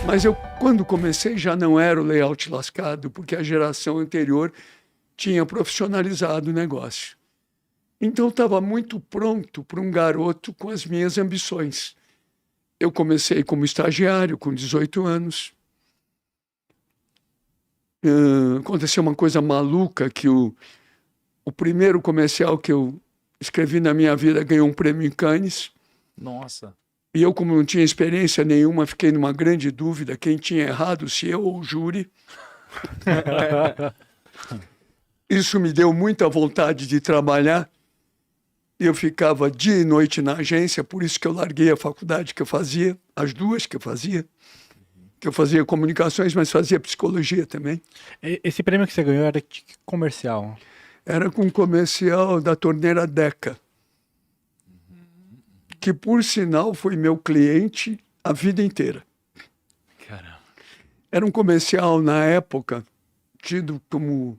Mas eu, quando comecei, já não era o layout lascado, porque a geração anterior tinha profissionalizado o negócio. Então, estava muito pronto para um garoto com as minhas ambições. Eu comecei como estagiário, com 18 anos. Aconteceu uma coisa maluca, que o primeiro comercial que eu escrevi na minha vida ganhou um prêmio em Cannes. Nossa. E eu, como não tinha experiência nenhuma, fiquei numa grande dúvida quem tinha errado, se eu ou o júri. Isso me deu muita vontade de trabalhar. Eu ficava dia e noite na agência, por isso que eu larguei a faculdade que eu fazia, as duas que eu fazia. Que eu fazia comunicações, mas fazia psicologia também. Esse prêmio que você ganhou era de que comercial? Era com um comercial da torneira Deca, que, por sinal, foi meu cliente a vida inteira. Caramba. Era um comercial, na época, tido como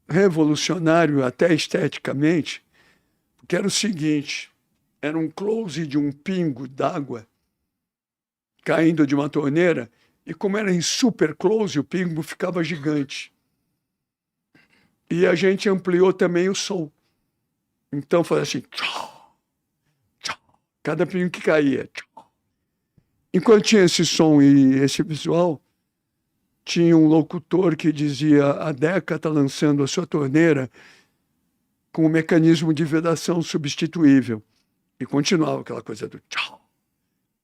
revolucionário até esteticamente, que era o seguinte: era um close de um pingo d'água caindo de uma torneira, e como era em super close, o pingo ficava gigante. E a gente ampliou também o som. Então fazia assim, tchau, tchau, cada pingo que caía. Tchau. Enquanto tinha esse som e esse visual, tinha um locutor que dizia: a Deca está lançando a sua torneira com um mecanismo de vedação substituível. E continuava aquela coisa do tchau,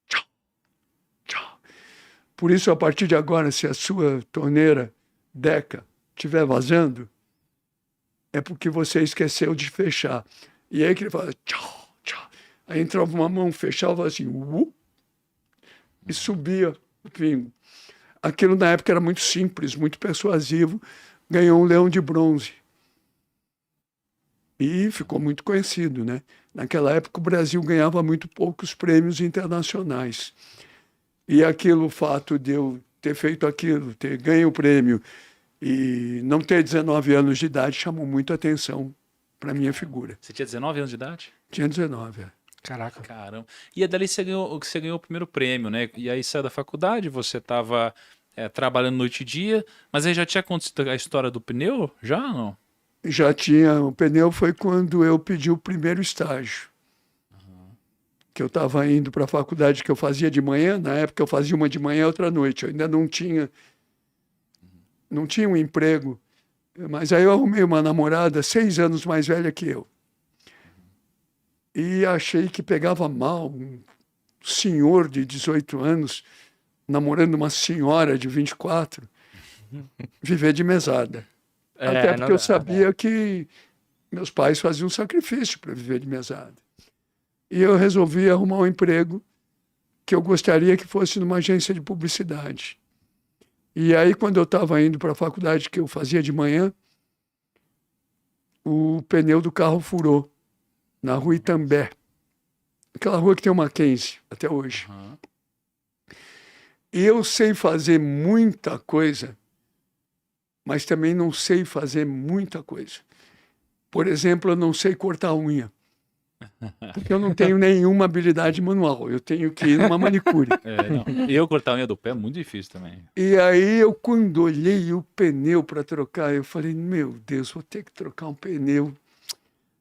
tchau, tchau. Por isso, a partir de agora, se a sua torneira Deca estiver vazando, é porque você esqueceu de fechar. E aí que ele fala tchau, tchau. Aí entrava uma mão, fechava assim, e subia o pingo. Aquilo na época era muito simples, muito persuasivo. Ganhou um leão de bronze. E ficou muito conhecido, né? Naquela época o Brasil ganhava muito poucos prêmios internacionais. E aquilo, o fato de eu ter feito aquilo, ter ganho o prêmio e não ter 19 anos de idade, chamou muito a atenção para minha figura. Você tinha 19 anos de idade? Tinha 19, é. Caraca. Caramba. E é dali você ganhou o primeiro prêmio, né? E aí saiu da faculdade, você estava trabalhando noite e dia, mas aí já tinha acontecido a história do pneu? Já ou não? Já tinha. O pneu foi quando eu pedi o primeiro estágio. Que eu estava indo para a faculdade que eu fazia de manhã. Na época eu fazia uma de manhã e outra à noite. Eu ainda não tinha um emprego. Mas aí eu arrumei uma namorada 6 anos mais velha que eu. E achei que pegava mal um senhor de 18 anos namorando uma senhora de 24, viver de mesada. Até porque eu sabia que meus pais faziam um sacrifício para viver de mesada. E eu resolvi arrumar um emprego que eu gostaria que fosse numa agência de publicidade. E aí, quando eu estava indo para a faculdade que eu fazia de manhã, o pneu do carro furou na rua Itambé. Aquela rua que tem o Mackenzie até hoje. E eu sei fazer muita coisa, mas também não sei fazer muita coisa. Por exemplo, eu não sei cortar a unha. Porque eu não tenho nenhuma habilidade manual. Eu tenho que ir numa manicure. Não. Eu cortar a unha do pé é muito difícil também. E aí, eu, quando olhei o pneu para trocar, eu falei, meu Deus, vou ter que trocar um pneu.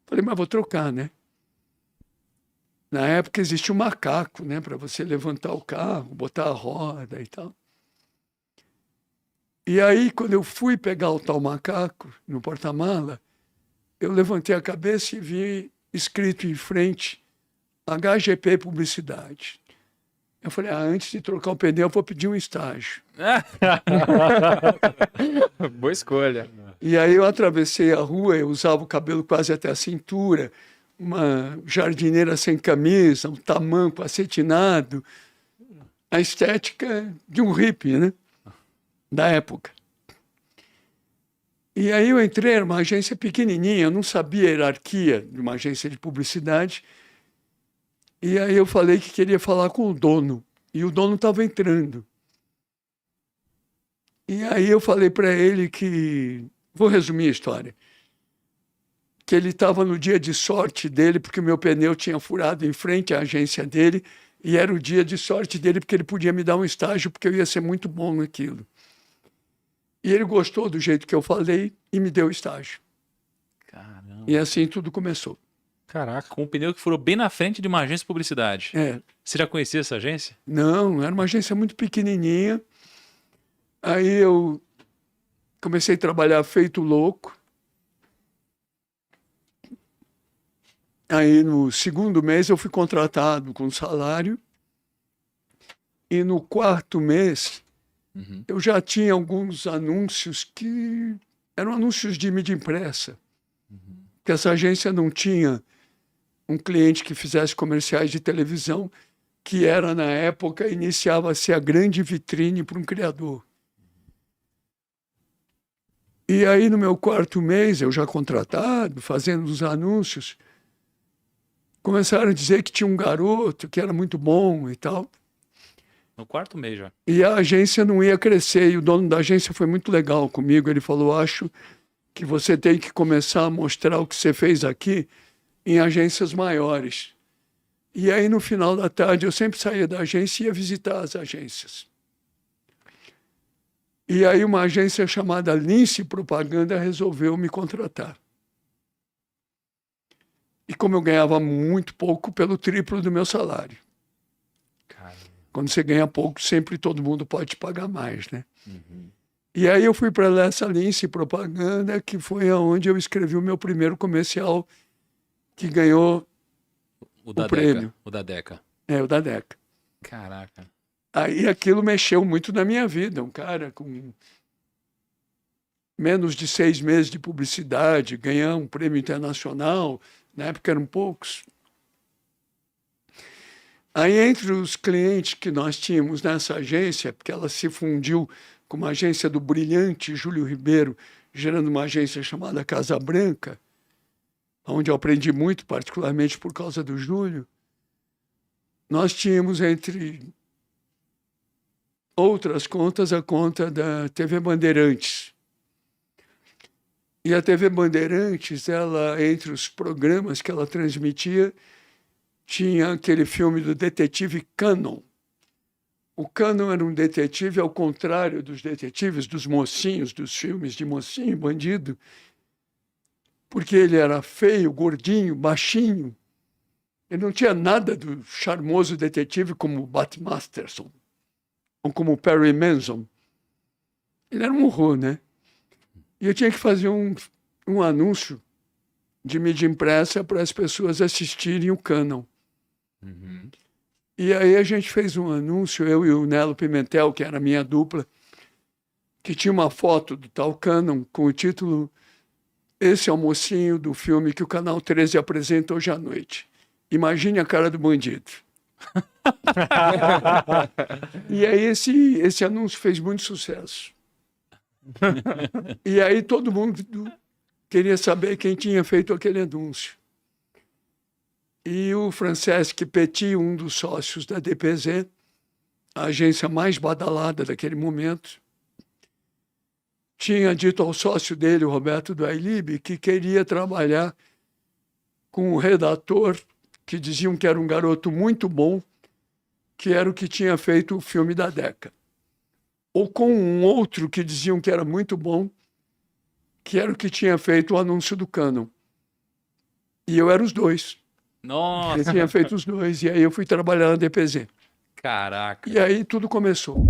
Falei, mas vou trocar, né? Na época existia um macaco, né? Para você levantar o carro, botar a roda e tal. E aí, quando eu fui pegar o tal macaco no porta-mala, eu levantei a cabeça e vi escrito em frente HGP Publicidade. Eu falei, antes de trocar o pneu, eu vou pedir um estágio. Boa escolha. E aí eu atravessei a rua, eu usava o cabelo quase até a cintura, uma jardineira sem camisa, um tamanco acetinado, a estética de um hippie, né? Da época. E aí eu entrei, era uma agência pequenininha, eu não sabia a hierarquia de uma agência de publicidade. E aí eu falei que queria falar com o dono. E o dono estava entrando. E aí eu falei para ele que... Vou resumir a história. Que ele estava no dia de sorte dele, porque o meu pneu tinha furado em frente à agência dele, E era o dia de sorte dele, porque ele podia me dar um estágio, porque eu ia ser muito bom naquilo. E ele gostou do jeito que eu falei e me deu o estágio. Caramba. E assim tudo começou. Caraca. Com um pneu que furou bem na frente de uma agência de publicidade. É. Você já conhecia essa agência? Não, era uma agência muito pequenininha. Aí eu comecei a trabalhar feito louco. Aí no segundo mês eu fui contratado com salário. E no quarto mês eu já tinha alguns anúncios que eram anúncios de mídia impressa. Que essa agência não tinha um cliente que fizesse comerciais de televisão, que era, na época, iniciava-se a grande vitrine para um criador. E aí, no meu quarto mês, eu já contratado, fazendo os anúncios, começaram a dizer que tinha um garoto que era muito bom e tal. No quarto mês já. E a agência não ia crescer, e o dono da agência foi muito legal comigo. Ele falou, acho que você tem que começar a mostrar o que você fez aqui em agências maiores. E aí, no final da tarde, eu sempre saía da agência e ia visitar as agências. E aí uma agência chamada Lince Propaganda resolveu me contratar. E como eu ganhava muito pouco, pelo triplo do meu salário. Caramba. Quando você ganha pouco, sempre todo mundo pode te pagar mais, né? E aí eu fui para essa Lince Propaganda, que foi onde eu escrevi o meu primeiro comercial, que ganhou O da prêmio. Deca. O da Deca. o da Deca. Caraca. Aí aquilo mexeu muito na minha vida. Um cara com menos de 6 meses de publicidade, ganhar um prêmio internacional, na época eram poucos. Aí entre os clientes que nós tínhamos nessa agência, porque ela se fundiu com uma agência do brilhante Júlio Ribeiro, gerando uma agência chamada Casa Branca, onde eu aprendi muito, particularmente por causa do Júlio, nós tínhamos, entre outras contas, a conta da TV Bandeirantes. E a TV Bandeirantes, ela, entre os programas que ela transmitia, tinha aquele filme do detetive Cannon. O Cannon era um detetive, ao contrário dos detetives, dos mocinhos, dos filmes de mocinho e bandido, porque ele era feio, gordinho, baixinho. Ele não tinha nada do charmoso detetive como Bat Masterson ou como Perry Mason. Ele era um horror, né? E eu tinha que fazer um anúncio de mídia impressa para as pessoas assistirem o Cannon. E aí a gente fez um anúncio, eu e o Nelo Pimentel, que era a minha dupla, que tinha uma foto do tal Cannon com o título "Esse é o mocinho do filme que o Canal 13 apresenta hoje à noite. Imagine a cara do bandido." E aí esse anúncio fez muito sucesso. E aí todo mundo queria saber quem tinha feito aquele anúncio. E o Francesc Petit, um dos sócios da DPZ, a agência mais badalada daquele momento, tinha dito ao sócio dele, o Roberto do Ailib, que queria trabalhar com um redator que diziam que era um garoto muito bom, que era o que tinha feito o filme da Deca. Ou com um outro que diziam que era muito bom, que era o que tinha feito o anúncio do Cannon. E eu era os dois. Nossa, Ele tinha feito os dois, e aí eu fui trabalhar na DPZ. caraca. E aí tudo começou.